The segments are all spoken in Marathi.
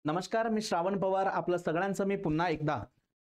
नमस्कार, मी श्रावण पवार. आपलं सगळ्यांचं मी पुन्हा एकदा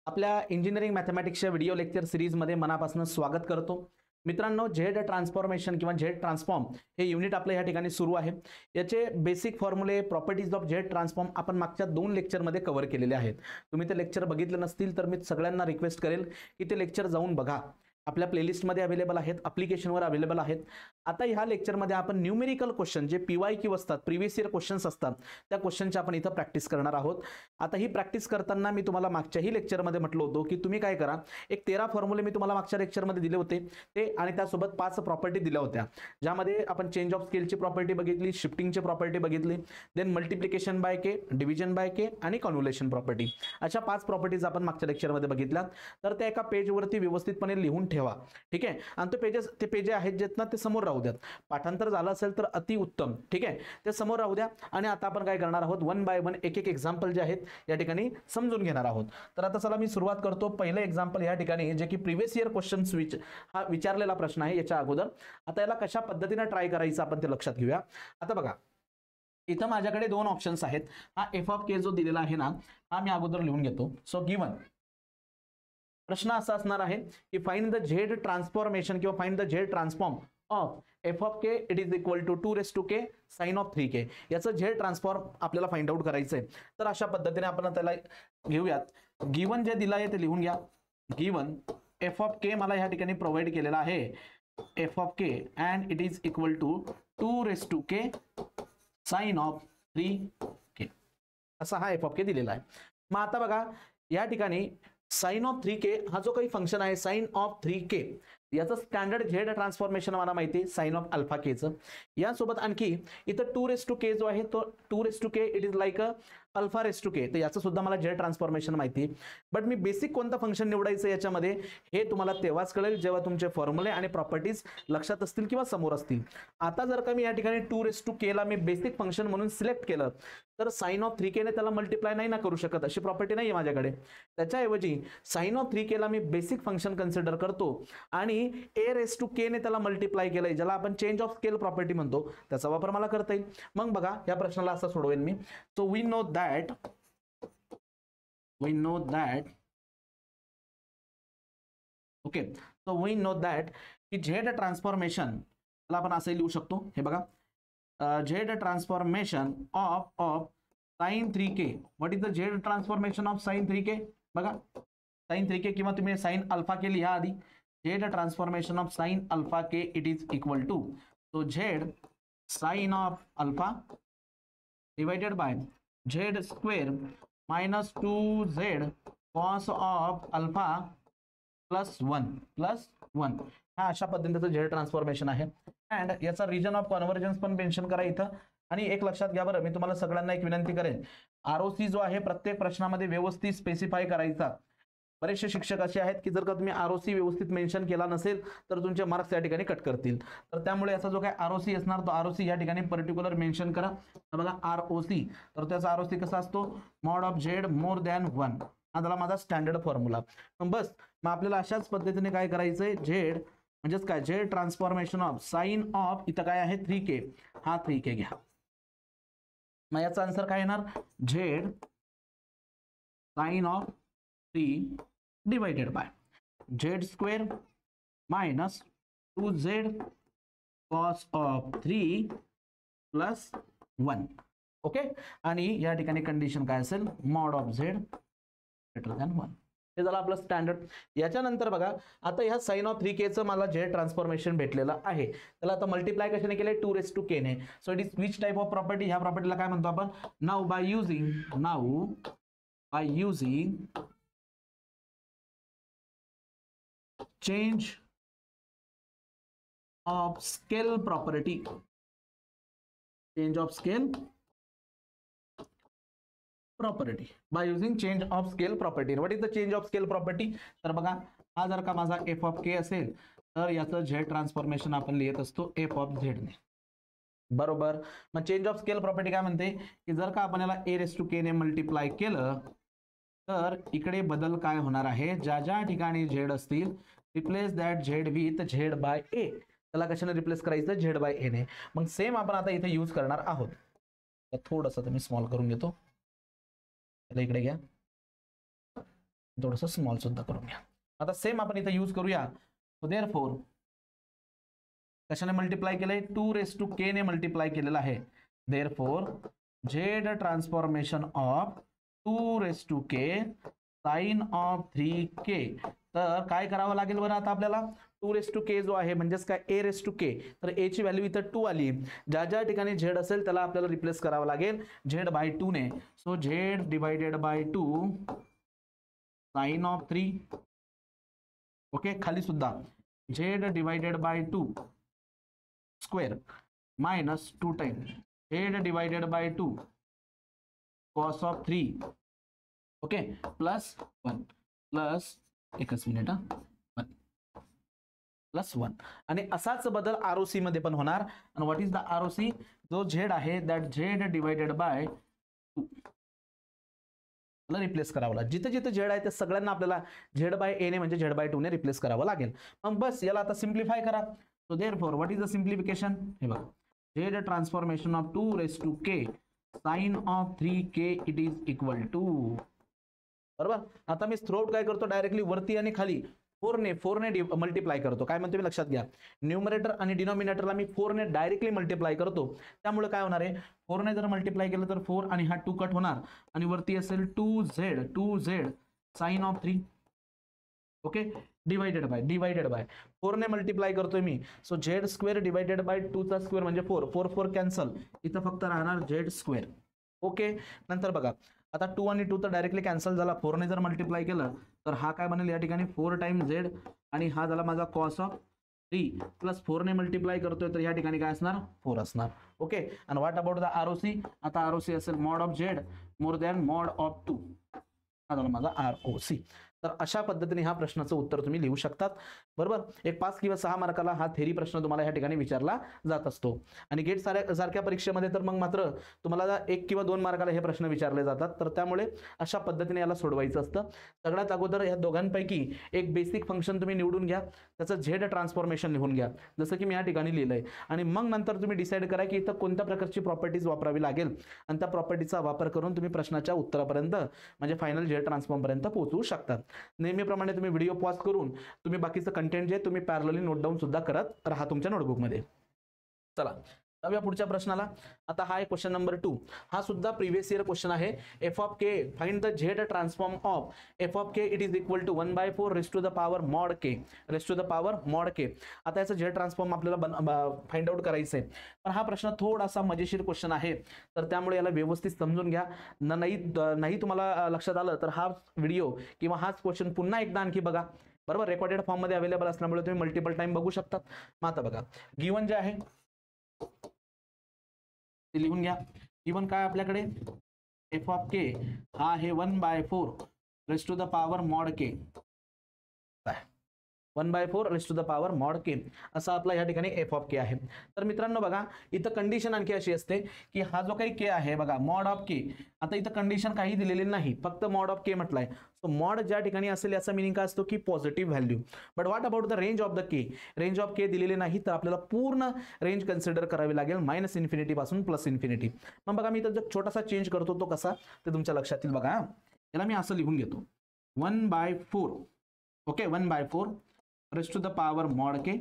आपल्या इंजिनिअरिंग मॅथमॅटिक्सच्या व्हिडिओ लेक्चर सिरीजमध्ये मनापासून स्वागत करतो. मित्रांनो, झेड ट्रान्सफॉर्मेशन किंवा झेड ट्रान्सफॉर्म हे युनिट आपलं या ठिकाणी सुरू आहे. याचे बेसिक फॉर्म्युले, प्रॉपर्टीज ऑफ झेड ट्रान्सफॉर्म आपण मागच्या 2 लेक्चरमध्ये कव्हर केलेले आहेत. तुम्ही ते लेक्चर बघितले नसतील तर मी सगळ्यांना रिक्वेस्ट करेल की ते लेक्चर जाऊन बघा. आपल्या प्लेलिस्टमध्ये अवेलेबल आहेत, ॲप्लिकेशनवर अवेलेबल आहेत. आता ह्या लेक्चरमध्ये आपण न्यूमेरिकल क्वेश्चन जे PYQ असतात, प्रिव्हियस इयर क्वेश्चन्स असतात, त्या क्वेश्चनची आपण इथं प्रॅक्टिस करणार आहोत. आता ही प्रॅक्टिस करताना मी तुम्हाला मागच्याही लेक्चरमध्ये म्हटलं होतं की तुम्ही काय करा, एक 13 फॉर्म्युले मी तुम्हाला मागच्या लेक्चरमध्ये दिले होते ते, आणि त्यासोबत 5 प्रॉपर्टी दिल्या होत्या, ज्यामध्ये आपण चेंज ऑफ स्केलची प्रॉपर्टी बघितली, शिफ्टिंगची प्रॉपर्टी बघितली, देन मल्टिप्लिकेशन बाय के, डिव्हिजन बाय के आणि कॉन्व्होल्युशन प्रॉपर्टी. अशा 5 प्रॉपर्टीज आपण मागच्या लेक्चरमध्ये बघितल्या. तर त्या एका पेजवरती व्यवस्थितपणे लिहून ठेवा, ठीक आहे. आणि ते पेज आहेत जे ना ते समोर राहू द्यात. पाठांतर झालं असेल तर अति उत्तम, ठीक आहे, ते समोर राहू द्या. आणि आता आपण काय करणार आहोत, 1 बाय 1 एक एक्झाम्पल जे आहेत या ठिकाणी समजून घेणार आहोत. तर आता चला मी सुरुवात करतो. पहिलं एक्झाम्पल या ठिकाणी जे की प्रिव्हियस इयर क्वेश्चन्स हा विचारलेला प्रश्न आहे याच्या अगोदर. आता याला कशा पद्धतीने ट्राय करायचं आपण ते लक्षात घेऊया. आता बघा, इथं माझ्याकडे 2 ऑप्शन्स आहेत. हा एफ ऑफ के जो दिलेला आहे ना, हा मी अगोदर लिहून घेतो. सो गिवन प्रश्न असा असणार आहे की फाइंड द झेड ट्रान्सफॉर्मेशन किंवा find the Z transform of F of K it is equal to 2 sine of 3k. याचं झेड ट्रान्सफॉर्म आपल्याला फाइंड आउट करायचं आहे. तर अशा पद्धतीने आपण त्याला घेऊयात. गिवन जे दिलं आहे ते लिहून घ्या. गिवन एफ ऑफ के मला या ठिकाणी प्रोव्हाइड केलेला आहे, F of k and it is equal to 2k sine of 3k. असा हा एफ ऑफ के दिलेला आहे. मग आता बघा, या ठिकाणी साइन ऑफ 3k हा जो काही फंक्शन आहे, साइन ऑफ 3k याचं स्टँडर्ड झेड ट्रान्सफॉर्मेशन मला माहिती आहे, साइन ऑफ अल्फा केचं. यासोबत आणखी इथं 2k जो आहे तो 2k it is like alpha raise to K, तर याचं सुद्धा मला झेड ट्रान्सफॉर्मेशन माहिती आहे. बट मी बेसिक कोणतं फंक्शन निवडायचं याच्यामध्ये हे तुम्हाला तेव्हाच कळेल जेव्हा तुमचे फॉर्म्युले आणि प्रॉपर्टीज लक्षात असतील किंवा समोर असतील. आता जर का मी या ठिकाणी 2k ला मी बेसिक फंक्शन म्हणून सिलेक्ट केलं तर साइन ऑफ 3k ने त्याला मल्टिप्लाय नाही ना करू शकत, अशी प्रॉपर्टी नाही आहे माझ्याकडे. त्याच्याऐवजी साइन ऑफ 3k ला मी बेसिक फंक्शन कन्सिडर करतो आणि a रेस टू k ने त्याला मल्टिप्लाय केलंय, ज्याला आपण चेंज ऑफ स्केल प्रॉपर्टी म्हणतो, त्याचा वापर मला करता येईल. मग बघा, या प्रश्नाला असं सोडवेन मी. So we know that okay, so we know that की झेड ट्रान्सफॉर्मेशन ला आपण असं लिहू शकतो. हे बघा, Z transformation of sine 3k. What is the Z transformation of sine 3k? बघा, साइन 3k किंवा तुम्ही साइन अल्फा के लिहा आधी. Z transformation of sine alpha K it is equal to, तो Z sine of alpha divided by Z square minus 2z cos of alpha plus 1. हा अशा पद्धतीचं झेड ट्रान्सफॉर्मेशन आहे. अँड याचा रिजन ऑफ कॉन्व्हर्जन्स पण मेन्शन करा इथं. आणि एक लक्षात घ्या बरं, मी तुम्हाला सगळ्यांना एक विनंती करेन, ROC जो आहे प्रत्येक प्रश्नामध्ये व्यवस्थित स्पेसिफाय करायचा. बरेचसे शिक्षक असे आहेत की जर का तुम्ही ROC व्यवस्थित मेन्शन केला नसेल तर तुमचे मार्क्स या ठिकाणी कट करतील. तर त्यामुळे याचा जो काय ROC असणार तो ROC या ठिकाणी पर्टिक्युलर मेन्शन करा. बघा, ROC, तर त्याचा ROC कसा असतो, mod of z more than 1. हा झाला माझा स्टँडर्ड फॉर्म्युला. बस, मग आपल्याला अशाच पद्धतीने काय करायचंय, झेड म्हणजेच काय, Z transformation of sign of, इथं काय आहे 3k, हा 3k घ्या. मग याचा आन्सर काय येणार, z sine of 3 divided by Z square minus 2z cos of 3 plus 1. Okay, आणि या ठिकाणी कंडिशन काय असेल, mod of z greater than 1. हे झालं आपलं स्टँडर्ड. याच्यानंतर बघा, आता ह्या साइन ऑफ 3k चं मला झेड ट्रान्सफॉर्मेशन भेटलेलं आहे. त्याला आता मल्टिप्लाय कशाने केले, 2k ने. So it is which type of property, ह्या प्रॉपर्टीला काय म्हणतो आपण, now by using change of scale property. Change of scale property by using change of scale property. What is the change of scale property? तर बघा, हा जर का माझा एफ ऑफ के असेल तर याचं झेड ट्रान्सफॉर्मेशन आपण लिहित असतो एफ ऑफ झेड ने, बरोबर. मग चेंज ऑफ स्केल प्रॉपर्टी काय म्हणते की जर का आपण याला a रेस टू k ने मल्टिप्लाय केलं तर इकडे बदल काय होणार आहे, ज्या ज्या ठिकाणी झेड असतील replace that Z with Z by A. त्याला कशाने रिप्लेस करायचं, झेड बाय ए ने. मग सेम आपण आता इथे यूज करणार आहोत. थोडंसं मी स्मॉल करून घेतो. त्याला इकडे घ्या, थोडंसं स्मॉल सुद्धा करून घ्या. आता सेम आपण इथे यूज करूया. सो देअरफॉर कशाने मल्टिप्लाय केलंय, 2k ने मल्टिप्लाय केलेलं आहे. Therefore z transformation of 2k sine of 3k. तर काय करावं लागेल बरं आता आपल्याला, 2k जो आहे म्हणजेच काय a, तर a ची व्हॅल्यू इथं 2 आली. ज्या ज्या ठिकाणी z असेल त्याला आपल्याला रिप्लेस करावं लागेल z/2 ने. So z divided by 2 sine of 3. Okay, खाली सुद्धा z divided by 2 square minus 2 time z divided by 2 cos of 3. Okay, plus 1 plus एकच मिनिट प्लस 1. आणि असाच बदल ROC मध्ये पण होणार. आणि व्हॉट इज द ROC, जो z आहे that z divided by 2 replace करावं लागेल. जिथे जिथे z आहे ते सगळ्यांना आपल्याला z/a ने म्हणजे z/2 ने रिप्लेस करावं लागेल. मग बस याला आता सिम्प्लिफाय करा. So therefore what is the simplification, हे बघा z transformation of 2k sine of 3k it is equal to, बरोबर. आता मी थ्रोट काय करतो, डायरेक्टली वरती आणि खाली 4 ने मल्टिप्लाय करतो. काय म्हणतो मी लक्षात घ्या, न्यूमरेटर आणि डिनॉमिनेटरला मी 4 ने डायरेक्टली मल्टिप्लाय करतो. त्यामुळे काय होणार आहे, 4 ने जर मल्टिप्लाय केलं तर 4 आणि हा 2 कट होणार आणि वरती असेल 2z sine of 3. Okay, divided by 4 ने मल्टिप्लाय करतोय मी. So z square divided by 2 चा स्क्वेअर म्हणजे 4 कॅन्सल, इथं फक्त राहणार z स्क्वेअर. ओके, नंतर बघा आता 2 आणि 2 तर डायरेक्टली कॅन्सल झाला. 4 ने जर मल्टिप्लाय केलं तर हा काय बनेल या ठिकाणी 4 टाइम्स z आणि हा झाला माझा कॉस ऑफ 3 प्लस 4 ने मल्टिप्लाय करतोय तर या ठिकाणी काय असणार 4 असणार. ओके, आणि व्हॉट अबाउट द ROC, आता ROC असेल mod of z more than mod of 2. हा झाला माझा ROC. तर अशा पद्धतीने ह्या प्रश्नाचं उत्तर तुम्ही लिहू शकतात, बरोबर. एक 5 किंवा 6 मार्काला हा थेरी प्रश्न तुम्हाला या ठिकाणी विचारला जात असतो. आणि गेट सारख्या परीक्षेमध्ये तर मग मात्र तुम्हाला 1 किंवा 2 मार्काला हे प्रश्न विचारले जातात. तर त्यामुळे अशा पद्धतीने याला सोडवायचं असतं. सगळ्यात अगोदर या दोघांपैकी एक बेसिक फंक्शन तुम्ही निवडून घ्या, त्याचं झेड ट्रान्सफॉर्मेशन लिहून घ्या जसं की मी या ठिकाणी लिहिलंय. आणि मग नंतर तुम्ही डिसाईड करा की इथं कोणत्या प्रकारची प्रॉपर्टीज वापरावी लागेल आणि त्या प्रॉपर्टीचा वापर करून तुम्ही प्रश्नाच्या उत्तरापर्यंत म्हणजे फायनल झेड ट्रान्सफॉर्म पर्यंत पोहोचू शकता. नेहमीप्रमाणे तुम्ही व्हिडिओ पॉज करून तुम्ही बाकीचं कंटेंट जे तुम्ही पॅरलली नोट डाऊन सुद्धा करत राहा तुमच्या नोटबुकमध्ये. चला जाऊया पुढच्या प्रश्नाला. आता हा आहे क्वेश्चन नंबर 2. हा सुद्धा प्रीवियस इयर क्वेश्चन आहे. F of K find the Z transform of F of K it is equal to 1/4 raise to the power mod K raise to the power mod K. आता याचं झेड ट्रान्सफॉर्म आपल्याला फाइंड आउट करायचं आहे. पण हा प्रश्न थोडासा मजेशीर क्वेश्चन आहे, तर त्यामुळे याला व्यवस्थित समजून घ्या. नाही तुम्हाला लक्षात आलं तर हा व्हिडिओ किंवा हाच क्वेश्चन पुन्हा एकदा आणखी बघा, बरोबर. रेकॉर्डेड फॉर्म मध्ये अवेलेबल असल्यामुळे तुम्ही मल्टिपल टाइम बघू शकतात. मग आता बघा गिवन जे आहे ते लिहून घ्या. गिवन काय आपल्याकडे एफ ऑफ के हा आहे 1/4 raise to the power mod K. 1/4 raise to the power mod K असा आपला या ठिकाणी एफ ऑफ के आहे. तर मित्रांनो बघा इथं कंडिशन आणखी अशी असते की हा जो काही के आहे बघा मॉड ऑफ के, आता इथं कंडिशन काही दिलेली नाही, फक्त मॉड ऑफ के म्हटलंय. सो मॉड ज्या ठिकाणी असेल याचा मिनिंग काय असतो की positive value. But what about the range of the K, range of K दिलेली नाही, तर आपल्याला पूर्ण रेंज कन्सिडर करावी लागेल -इन्फिनिटी पासून +इन्फिनिटी. मग बघा मी इथं जो छोटासा चेंज करतो तो कसा ते तुमच्या लक्षात येईल. बघा याला मी असं लिहून घेतो 1/4. Okay 1/4 raised to the power mod k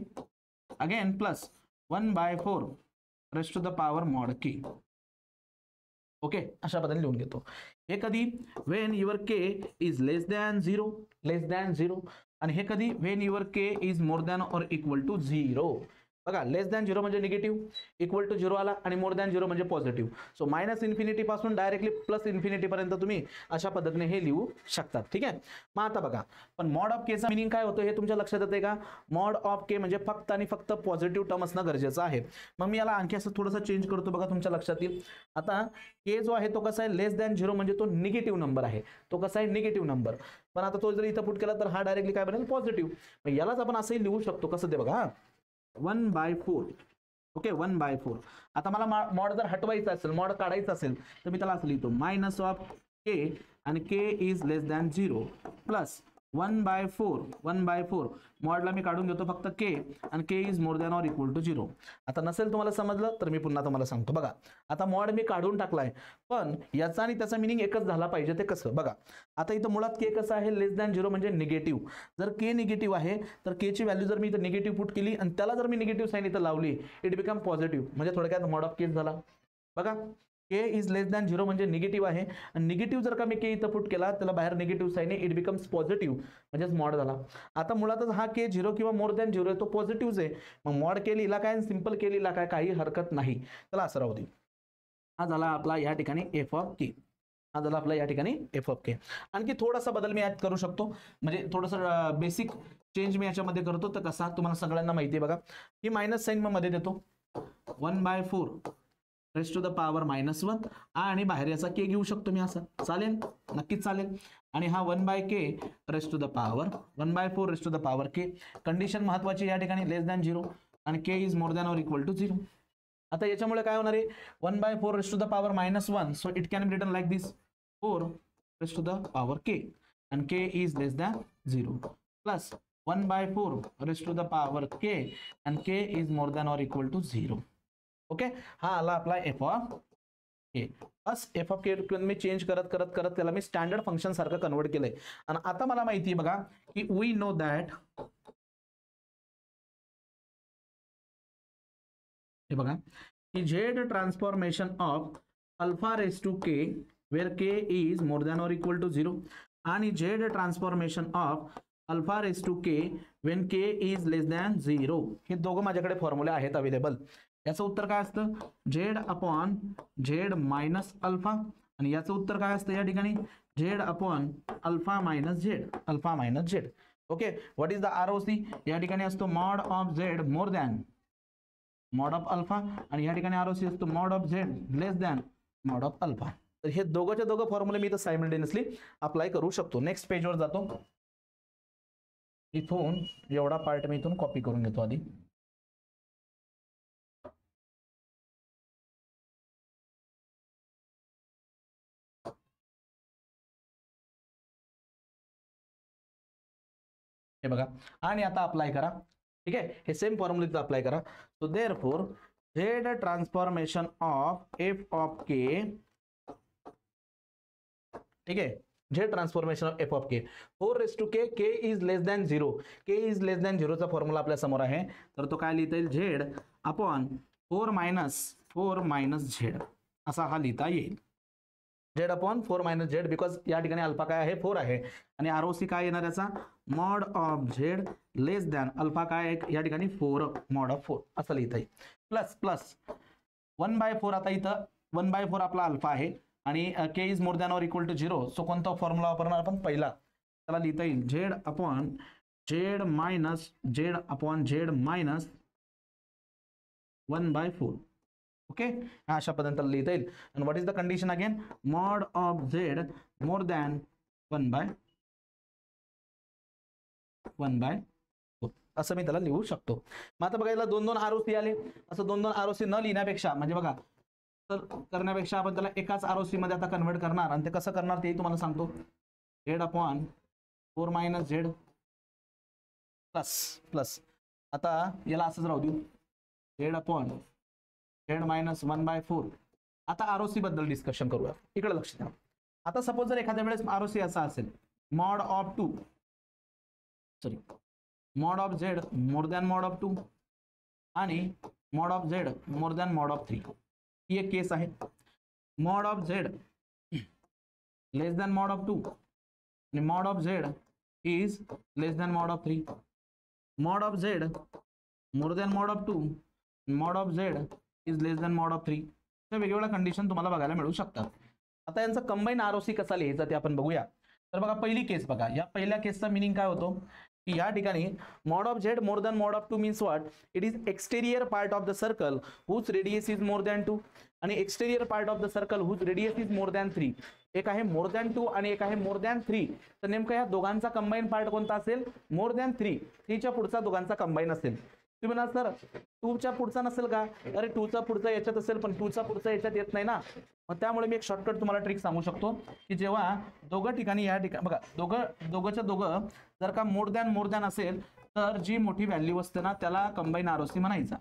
again plus 1/4 raised to the power mod k. Okay अशा पद्धतीने लिहून घेतो. हे कधी when your k is less than 0 आणि हे कधी when your k is more than or equal to 0. बघा लेस दॅन 0 म्हणजे निगेटिव्ह, इक्वल टू 0 आला आणि मोर दॅन 0 म्हणजे पॉझिटिव्ह. सो -इन्फिनिटी पासून डायरेक्टली +इन्फिनिटी पर्यंत तुम्ही अशा पद्धतीने हे लिहू शकतात. ठीक आहे. मग आता बघा पण मॉड ऑफ केचा मिनिंग काय होतं हे तुमच्या लक्षात येते का. मॉड ऑफ के म्हणजे फक्त आणि फक्त पॉझिटिव्ह टर्म असणं गरजेचं आहे. मग मी याला आणखी असं थोडंसं चेंज करतो बघा तुमच्या लक्षात येईल. आता के जो आहे तो कसा आहे लेस दॅन 0 म्हणजे तो निगेटिव्ह नंबर आहे, तो कसा आहे निगेटिव्ह नंबर. पण आता तो जर इथं पुट केला तर हा डायरेक्टली काय बनेल पॉझिटिव्ह. मग यालाच आपण असंही लिहू शकतो कसं ते बघा 1/4. ओके 1/4. आता मला मॉड जर हटवायचा असेल मॉड काढायचा असेल तर मी त्याला असं लिहितो -ऑफ के आणि के इज लेस दॅन 0 प्लस 1/4 मॉडला मी काढून घेतो फक्त के, आणि के is more than or equal to 0. आता नसेल तुम्हाला समजलं तर मी पुन्हा तुम्हाला सांगतो. बघा आता मॉड मी काढून टाकलाय, पण याचा आणि त्याचा मिनिंग एकच झाला पाहिजे. ते कसं बघा, आता इथं मुळात के कसं आहे, लेस दॅन 0 म्हणजे निगेटिव्ह. जर के निगेटिव्ह आहे तर के ची व्हॅल्यू जर मी इथं निगेटिव्ह पुट केली आणि त्याला जर मी निगेटिव्ह साईन इथं लावली, इट बिकम पॉझिटिव्ह. म्हणजे थोडक्यात मॉड ऑफ केस झाला. बघा के इज लेस दॅन 0 म्हणजे निगेटिव्ह आहे, आणि निगेटिव्ह जर का मी के इथं पुट केला त्याला बाहेर निगेटिव्ह साईन आहे, इट बिकम्स पॉझिटिव्ह म्हणजेच मॉड झाला. आता मुळातच हा के 0 किंवा मोर दॅन 0 आहे, तो पॉझिटिव्ह आहे. मग मॉड के लिहिला काय आणि सिंपल के लिहिला काय, काही हरकत नाही. त्याला असं राहू दे. हा झाला आपला या ठिकाणी एफ ऑफ के. हा झाला आपला या ठिकाणी एफ ऑफ के. आणखी थोडासा बदल मी यात करू शकतो, म्हणजे थोडंसं बेसिक चेंज मी याच्यामध्ये करतो. तर कसा तुम्हाला सगळ्यांना माहिती आहे बघा, ही मायनस साईन मध्ये देतो 1/4 रेस टू द पॉवर -1, आणि बाहेर याचा के घेऊ शकतो मी. असं चालेल, नक्कीच चालेल. आणि हा 1/k raise to the power 1/4 raise to the power k. Condition महत्वाची या ठिकाणी, लेस दॅन 0 आणि के is more than or equal to 0. आता याच्यामुळे काय होणार आहे, 1/4 raise to the power -1, so it can be written like this 4 raise to the power k, and k is less than 0, plus 1/4 raised to the power k, and k is more than or equal to 0. Okay, हा आला आपला F of K. Bus F of K me change करत करत करत त्याला मी स्टँडर्ड फंक्शन सारखं कन्वर्ट केलंय. आणि आता मला माहिती आहे बघा की वी नो दॅट, हे बघा की Z transformation of alpha raise to k where k is more than or equal to 0, आणि z transformation of alpha raise to k when k is less than 0. हे दोघं माझ्याकडे फॉर्म्युले आहेत अवेलेबल. याचं उत्तर काय असतं, Z upon z minus alpha, आणि याचं उत्तर काय असतं या ठिकाणी, Z upon alpha minus Z, alpha minus Z. Okay, what is the ROC, या ठिकाणी असतो mod of z more than mod of alpha, आणि या ठिकाणी ROC असतो mod of Z less than mod of alpha. तर हे दोघंच्या दोघं फॉर्म्युले मी इथं सायमल्टेनियसली अप्लाय करू शकतो. नेक्स्ट पेजवर जातो. इथून एवढा पार्ट मी इथून कॉपी करून घेतो आधी. हे बघा, आणि आता अप्लाय करा. ठीक आहे, हे सेम फॉर्म्युला अप्लाय करा. So therefore z transformation of F of k, ठीक आहे, z transformation of F of k 4 raise to k, k is less than 0. K is less than 0 चा फॉर्म्युला आपल्या समोर आहे. तर तो काय लिहिता येईल, झेड अपॉन 4 मायनस झेड, असा हा लिहिता येईल. Z upon 4 minus Z, because या ठिकाणी अल्फा काय आहे, 4 आहे, आणि ROC काय येणार याचा, mod of Z less than alpha काय आहे या ठिकाणी 4 मॉड ऑफ 4, असं लिहिता येईल. प्लस प्लस 1/4, आता इथं 1/4 आपला अल्फा आहे, आणि के is more than or equal to 0, so कोणता फॉर्म्युला वापरणार आपण, पहिला. त्याला लिहिता येईल z upon z minus z upon z minus 1/4. Okay, अशा पद्धतीने लिहिता येईल. आणि what is the condition again, mod of z more than 1/4, असं मी त्याला लिहू शकतो. मग आता बघायला 2-2 ROC आले. असं 2-2 ROC न लिहिण्यापेक्षा, म्हणजे बघा तर करण्यापेक्षा आपण त्याला एकाच ROC मध्ये आता कन्वर्ट करणार. आणि ते कसं करणार ते तुम्हाला सांगतो. Z upon 4 minus Z plus plus, आता याला असंच राहू देऊ, झेड अपॉन झेड मायनस 1/4. आता ROC बद्दल डिस्कशन करूया. इकडे लक्ष द्या. आता सपोज जर एखाद्या वेळेस ROC असा असेल, mod of 2, sorry, mod of z more than mod of 2, आणि mod of z more than mod of 3. ही एक केस आहे. Mod of Z less than mod of 2, आणि mod of Z is less than mod of 3. Mod of z more than mod of 2, mod of Z is less than mod of 3. तर वेगवेगळ्या कंडिशन तुम्हाला बघायला मिळू शकतात. आता यांचा कंबाईन ROC कसा लिहायचा ते आपण बघूया. तर बघा पहिली केस बघा, या पहिल्या केसचा मिनिंग काय होतो की या ठिकाणी mod of z more than mod of 2 means what, it is exterior part of the circle whose radius is more than 2, आणि exterior part of the circle whose radius is more than 3. एक आहे मोर दॅन 2 आणि एक आहे मोर दॅन 3. तर नेमकं या दोघांचा कंबाईन पार्ट कोणता असेल, मोर दॅन 3. 3च्या पुढचा दोघांचा कंबाईन असेल. तुम्ही म्हणाल सर 2 च्या पुढचा नसेल का, अरे 2 चा पुढचा याच्यात असेल पण 2 चा पुढचा याच्यात येत नाही ना, मग त्यामुळे मी एक शॉर्टकट तुम्हाला ट्रिक सांगू शकतो की जेव्हा दोघं ठिकाणी या ठिकाणी बघा दोघंच्या दोघं जर का मोर दॅन असेल तर जी मोठी व्हॅल्यू असते ना त्याला कंबाईन आरओसी म्हणायचा.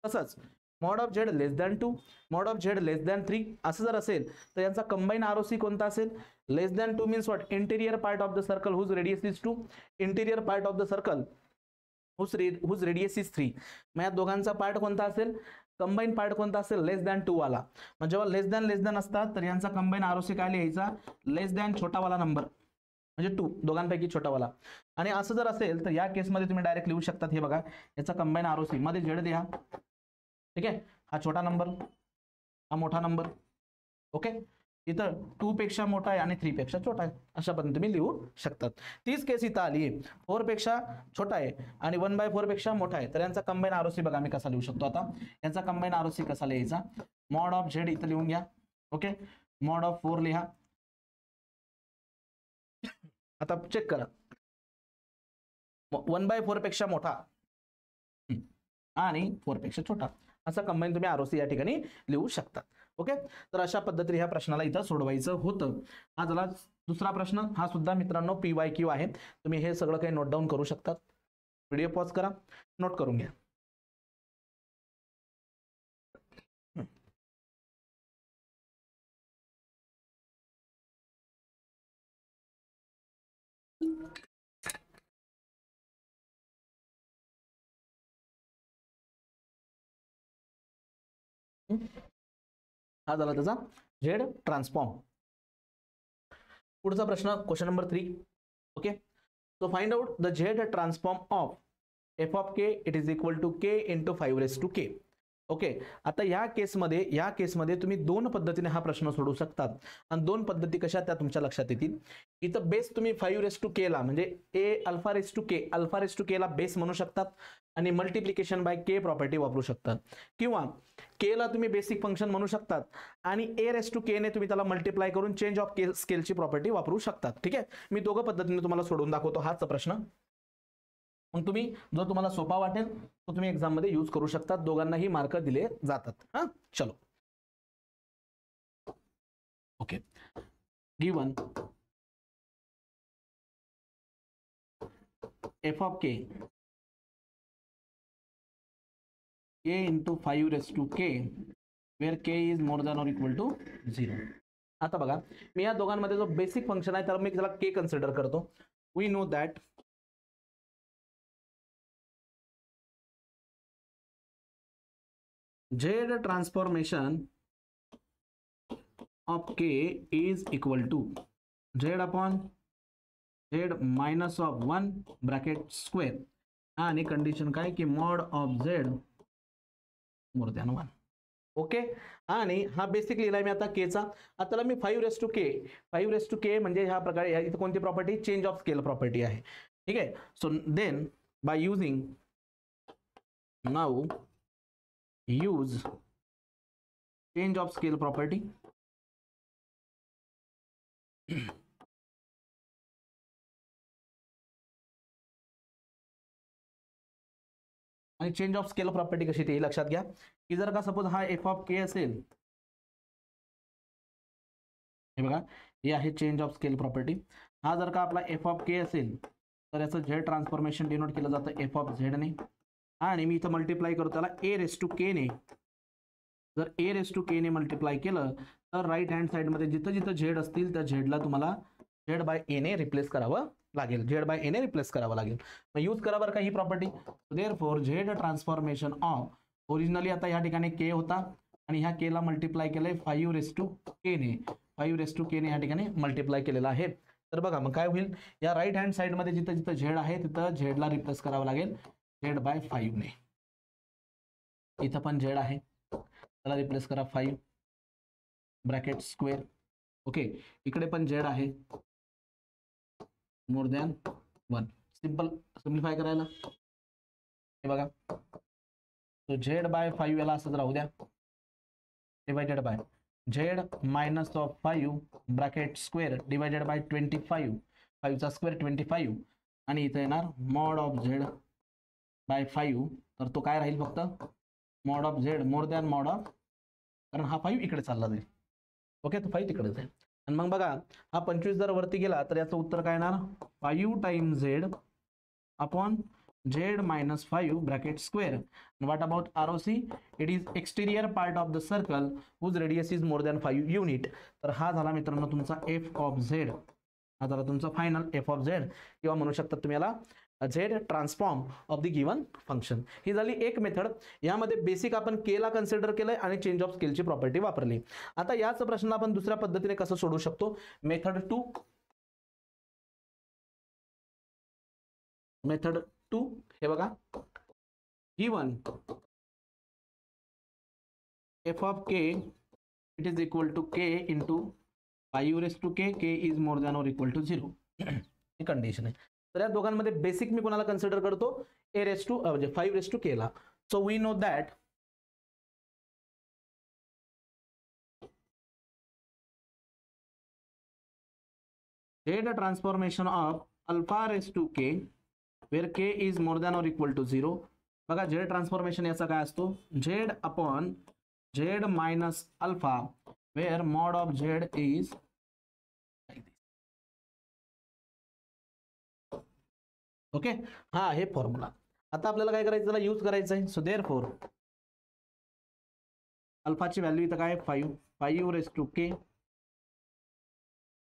तसंच mod of Z less than 2, mod of Z less than 3 असं जर असेल तर यांचा कंबाईन आरओसी कोणता असेल, less than 2 means what, interior part of the circle whose radius is 2, interior part of the circle whose radius is 3. मग या दोघांचा पार्ट कोणता असेल, कंबाईन पार्ट कोणता असेल, लेस दॅन 2 वाला. मग जेव्हा लेस दॅन असतात तर यांचा कंबाईन आरओसी काय लिहायचा, लेस दॅन छोटावाला नंबर म्हणजे 2, दोघांपैकी छोटावाला. आणि असं जर असेल तर या केसमध्ये तुम्ही डायरेक्ट लिहू शकतात, हे बघा याचा कंबाईन आरओसी मध्ये झेड द्या, ठीक आहे, हा छोटा नंबर हा मोठा नंबर, ओके, इथं 2 पेक्षा मोठा आहे आणि 3 पेक्षा छोटा आहे, अशा पद्धतीने तुम्ही लिहू शकतात. तीच केस इथं आली आहे, 4 पेक्षा छोटा आहे आणि 1/4 पेक्षा मोठा आहे, तर यांचा कंबाईन आरओसी बघा मी कसा लिहू शकतो. आता यांचा कंबाईन आरओसी कसा लिहायचा, मॉड ऑफ झेड इथं लिहून घ्या, ओके, मॉड ऑफ 4 लिहा. आता चेक करा, 1/4 पेक्षा मोठा आणि 4 पेक्षा छोटा असा कंबाईन तुम्ही आरओसी या ठिकाणी लिहू शकता. ओके, तर अशा पद्धतीने ह्या प्रश्नाला इथं सोडवायचं होतं. हा झाला दुसरा प्रश्न. हा सुद्धा मित्रांनो PYQ आहे, तुम्ही हे सगळं काही नोट डाऊन करू शकता. व्हिडिओ पॉज करा, नोट करून घ्या. हा झाला त्याचा झेड ट्रान्सफॉर्म. पुढचा प्रश्न question number 3. Okay, so find out the Z transform of F of K it is equal to k into 5⁻⁴ k. ओके, आता या केसमध्ये तुम्ही दोन पद्धतीने हा प्रश्न सोडवू शकतात आणि दोन पद्धती कशा त्या तुमच्या लक्षात येतील. इथं बेस तुम्ही 5⁻⁴ ला म्हणजे अल्फा⁻k ला बेस म्हणू शकतात आणि मल्टिप्लिकेशन बाय के प्रॉपर्टी वापरू शकतात, किंवा के ला तुम्ही बेसिक फंक्शन म्हणू शकतात आणि a⁻k ने तुम्ही त्याला मल्टिप्लाय करून चेंज ऑफ स्केलची प्रॉपर्टी वापरू शकतात. ठीक आहे, मी दोघं पद्धतीने तुम्हाला सोडवून दाखवतो हाच प्रश्न. मग तुम्ही जो तुम्हाला सोपा वाटेल तो तुम्ही एक्झाम मध्ये यूज करू शकता, दोघांनाही मार्क दिले जातात. हा चलो, okay, given f of k into 5⁻⁴ where k is more than or equal to 0. आता बघा मी या दोघांमध्ये जो बेसिक फंक्शन आहे त्याला मी त्याला के कन्सिडर करतो. We know that z transformation of k is equal to z upon z minus of 1 bracket square आणि कंडिशन काय की mod of z more than 1. Okay, आणि हा बेसिक लिहिलाय मी आता केचा. आता मी 5⁻⁴ म्हणजे ह्या प्रकारे इथे कोणती property, change of scale property आहे. ठीक आहे, so then by using now use change of scale property आणि चेंज ऑफ स्केल प्रॉपर्टी कशी ते लक्षात घ्या की जर का सपोज हा एफ ऑफ के असेल, हे बघा हे आहे चेंज ऑफ स्केल प्रॉपर्टी. हा जर का आपला एफ ऑफ के असेल तर याचं झेड ट्रान्सफॉर्मेशन डिनोट केलं जातं एफ ऑफ झेड ने, आणि मी इथं मल्टिप्लाय करतो त्याला a⁻k ने. जर a⁻k ने मल्टिप्लाय केलं तर राईट हँड साइड मध्ये जिथं जिथं झेड असतील त्या झेडला तुम्हाला झेड बाय ए ने रिप्लेस करावं लागेल, झेड बाय ए ने रिप्लेस करावं लागेल. मग यूज करा बरं का ही property. Therefore z transformation of originally आता या ठिकाणी के होता आणि ह्या के ला मल्टिप्लाय केलंय 5⁻k ने, 5⁻k ने या ठिकाणी मल्टिप्लाय केलेला आहे. तर बघा मग काय होईल, या राईट हँड साइड मध्ये जिथं जिथं झेड आहे तिथं झेडला रिप्लेस करावं लागेल झेड बाय 5 ने. इथं पण झेड आहे त्याला रिप्लेस करा 5 ब्रॅकेट स्क्वेअर. ओके, इकडे पण झेड आहे मोर दॅन 1. सिंपल सिम्प्लिफाय करायला हे बघा, तो झेड बाय 5 याला असंच राहू द्या, divided by Z minus of 5 bracket square divided bye 25, 5 चा स्क्वेअर 25, आणि इथं येणार मॉड ऑफ झेड बाय 5 तर तो काय राहील फक्त mod of z more than mod of, कारण हा 5 इकडे चालला जाईल. ओके, तर 5 तिकडे जाईल. आणि मग बघा हा 25 जर वरती गेला तर याचं उत्तर काय येणार 5 times Z upon z minus 5 bracket square. And what about ROC? It is exterior part of the circle whose radius is more than 5 unit. तर हा झाला मित्रांनो तुमचा f of z, हा झाला तुमचा फायनल f of z, किंवा म्हणू शकता तुम्ही याला z transform of the given function. ही झाली एक मेथड. यामध्ये बेसिक आपण k ला कन्सिडर केलंय आणि चेंज ऑफ स्केलची प्रॉपर्टी वापरली. आता याच प्रश्न आपण दुसऱ्या पद्धतीने कसं सोडवू शकतो. मेथड 2, मेथड 2 हे बघा, given f of k it is equal to k into 5 raised to k, k is more than or equal to 0 he condition आहे. तर या दोघांमध्ये बेसिक मी कोणाला कन्सिडर करतो a raised to म्हणजे 5 raised to k ला. So we know that z transformation of alpha raised to k where k is more than or equal to 0. बघा z ट्रान्सफॉर्मेशन याचा काय असतो z upon z minus alpha where mod of z is okay. हा हे फॉर्म्युला. आता आपल्याला काय करायचं त्याला यूज करायचं आहे. सो देअरफॉर अल्फाची व्हॅल्यू इथं काय 5 raise to k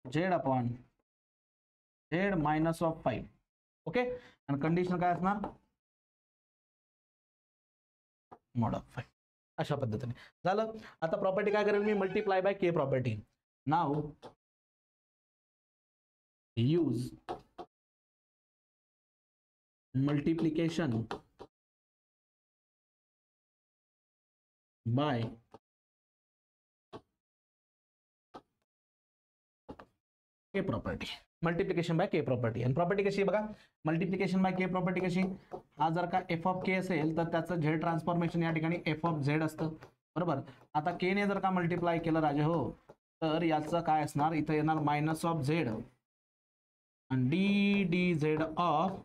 z upon z minus of 5. Okay, आणि कंडिशन काय असणार मॉड ऑफ 5. अशा पद्धतीने झालं. आता प्रॉपर्टी काय करेल मी मल्टिप्लाय बाय k प्रॉपर्टी. नाव use multiplication by k property. Multiplication by k property. आणि प्रॉपर्टी कशी आहे बघा, मल्टिप्लिकेशन बाय k प्रॉपर्टी कशी, हा जर का f ऑफ k असेल तर त्याचं z ट्रान्सफॉर्मेशन या ठिकाणी f ऑफ z असतं बरोबर. आता k ने जर का मल्टिप्लाय केलं राजे हो तर याचं काय असणार इथं येणार मायनस ऑफ z आणि ddz of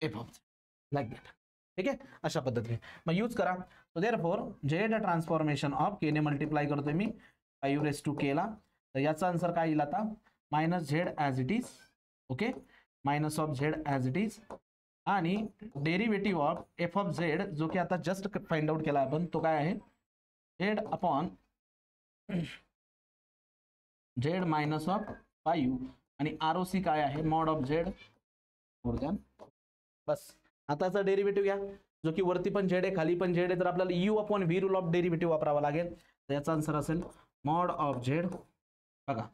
f of z like that. ठीक आहे, अशा पद्धतीने मग यूज करा. So therefore z transformation of k ने मल्टिप्लाय करतोय मी 5 रेस टू k ला, तर याचा आन्सर काय येईल आता minus z as it is. Okay, minus of z as it is आणि derivative of f of z जो की आता जस्ट फाइंड आउट केला आपण तो काय आहे z upon z minus of 5 आणि ROC काय आहे mod of z more than. बस आताचा डेरिव्हेटिव्ह घ्या जो की वरती पण z आहे खाली पण z आहे, तर आपल्याला u upon v rule of derivative वापरावा लागेल. तर याचा आन्सर असेल मॉड ऑफ z. बघा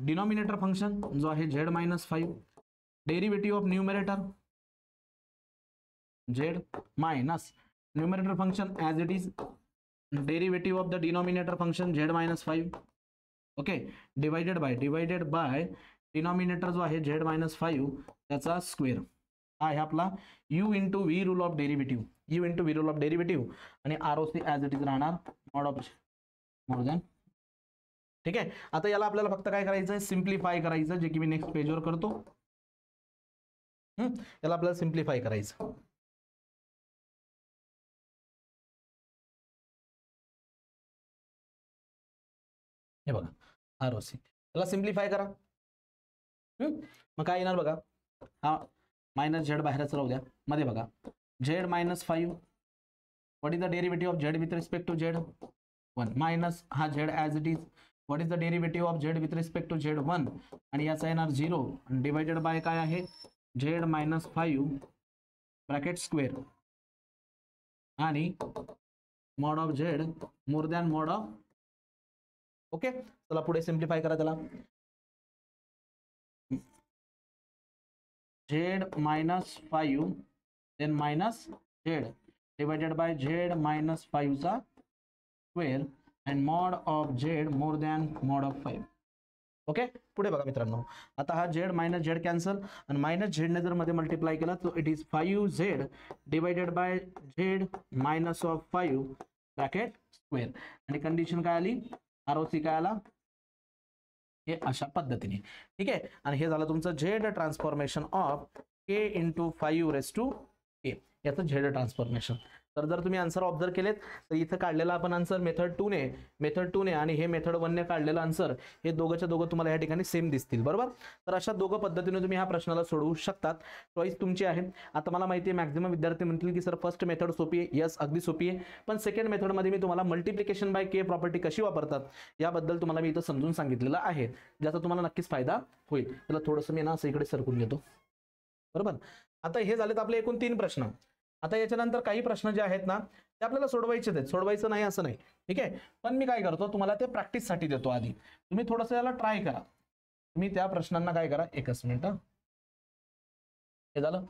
डिनॉमिनेटर फंक्शन जो आहे z minus 5, derivative of numerator z minus numerator function as it is, derivative of the denominator function z minus 5. Okay, divided by denominator जो आहे z मायनस 5 त्याचा स्क्वेअर. हा आहे आपला u into V rule of derivative, u into V rule of derivative आणि ROC ॲज इट इज राहणार मॉड ऑफ मोर दॅन. ठीक आहे, आता याला आपल्याला फक्त काय करायचं आहे सिम्प्लिफाय करायचं, जे की मी नेक्स्ट पेजवर करतो. याला आपल्याला सिम्प्लिफाय करायचं. हे बघा ROC याला सिम्प्लिफाय करा. मग काय येणार बघा, हा मायनस z बाहेरच राहू द्या, मध्ये बघा z minus 5 what is the derivative of z with respect to z 1 minus हा z as it is what is the derivative of z with respect to z 1 आणि याचा येणार 0 आणि डिवाइडेड बाय काय आहे z मायनस 5 ब्रॅकेट स्क्वेअर आणि mod of z more than mod of. Okay, चला पुढे सिम्प्लिफाय करा त्याला. z minus 5 then minus z divided by z minus 5 चा square and mod of z more than mod of 5. Okay, पुढे बघा मित्रांनो, आता हा z मायनस z कॅन्सल आणि मायनस z ने जर मध्ये मल्टिप्लाय केला तर it is 5z divided by z minus of 5 bracket square आणि कंडिशन काय आली ROC काय आला हे अशा पद्धतीने. ठीक आहे, आणि हे झालं तुमचं z transformation of k into 5 raise to k, याचं झेड ट्रान्सफॉर्मेशन. तर जर तुम्ही आन्सर ऑब्झर्व केलेत तर इथं काढलेला आपण आन्सर मेथड 2 ने आणि हे मेथड 1 ने काढलेलं आन्सर हे दोघंच्या दोघं तुम्हाला या ठिकाणी सेम दिसतील, बरोबर. तर अशा दोघं पद्धतीने तुम्ही ह्या प्रश्नाला सोडवू शकतात. चॉईस तुमची आहे. आता मला माहिती आहे मॅक्झिमम विद्यार्थी म्हणतील की सर फर्स्ट मेथड सोपी आहे. यस, अगदी सोपी आहे. पण सेकंड मेथडमध्ये मी तुम्हाला मल्टिप्लिकेशन बाय के प्रॉपर्टी कशी वापरतात याबद्दल तुम्हाला मी इथं समजून सांगितलेलं आहे, ज्याचा तुम्हाला नक्कीच फायदा होईल. त्याला थोडंसं मी ना असं इकडे सरकून घेतो, बरोबर. आता हे झालेत आपले एकूण 3 प्रश्न. आता याच्यानंतर काही प्रश्न जे आहेत ना ते आपल्याला सोडवायचे आहेत, सोडवायचं नाही असं नाही, ठीक आहे. पण मी काय करतो तुम्हाला ते प्रॅक्टिससाठी देतो. आधी तुम्ही थोडंसं याला ट्राय करा. तुम्ही त्या प्रश्नांना काय करा, एकच मिनिट, हे झालं,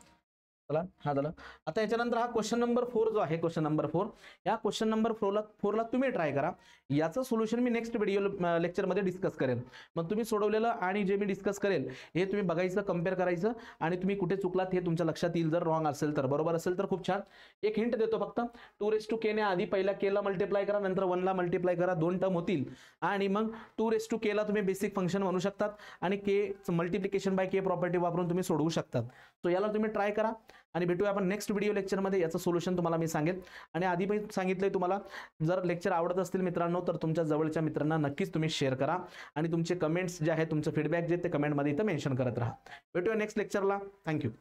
चला हा झालं. आता याच्यानंतर हा क्वेश्चन नंबर 4 जो आहे, क्वेश्चन नंबर 4, या क्वेश्चन नंबर 4 ला तुम्ही ट्राय करा. याचं सोल्युशन मी नेक्स्ट व्हिडिओ लेक्चरमध्ये डिस्कस करेन. मग तुम्ही सोडवलेलं आणि जे मी डिस्कस करेल हे तुम्ही बघायचं, कम्पेअर करायचं आणि तुम्ही कुठे चुकलात हे तुमच्या लक्षात येईल. जर रॉंग असेल तर, बरोबर असेल तर खूप छान. एक हिंट देतो फक्त, 2k ने आधी पहिल्या k ला मल्टिप्लाय करा, नंतर 1 ला मल्टिप्लाय करा, 2 टर्म होतील आणि मग 2k ला तुम्ही बेसिक फंक्शन म्हणू शकतात आणि के मल्टिप्लिकेशन बाय के प्रॉपर्टी वापरून तुम्ही सोडवू शकतात. सो याला तुम्ही ट्राय करा आणि भेटूया आपण नेक्स्ट व्हिडिओ लेक्चरमध्ये. याचं सोल्युशन तुम्हाला मी सांगेल. आणि आधी पण सांगितलंय तुम्हाला, जर लेक्चर आवडत असतील मित्रांनो तर तुमच्या जवळच्या मित्रांना नक्कीच तुम्ही शेअर करा आणि तुमचे कमेंट्स जे आहेत, तुमचे फीडबॅक जे ते कमेंटमध्ये इथं मेन्शन करत राहा. भेटूया नेक्स्ट लेक्चरला. थँक्यू.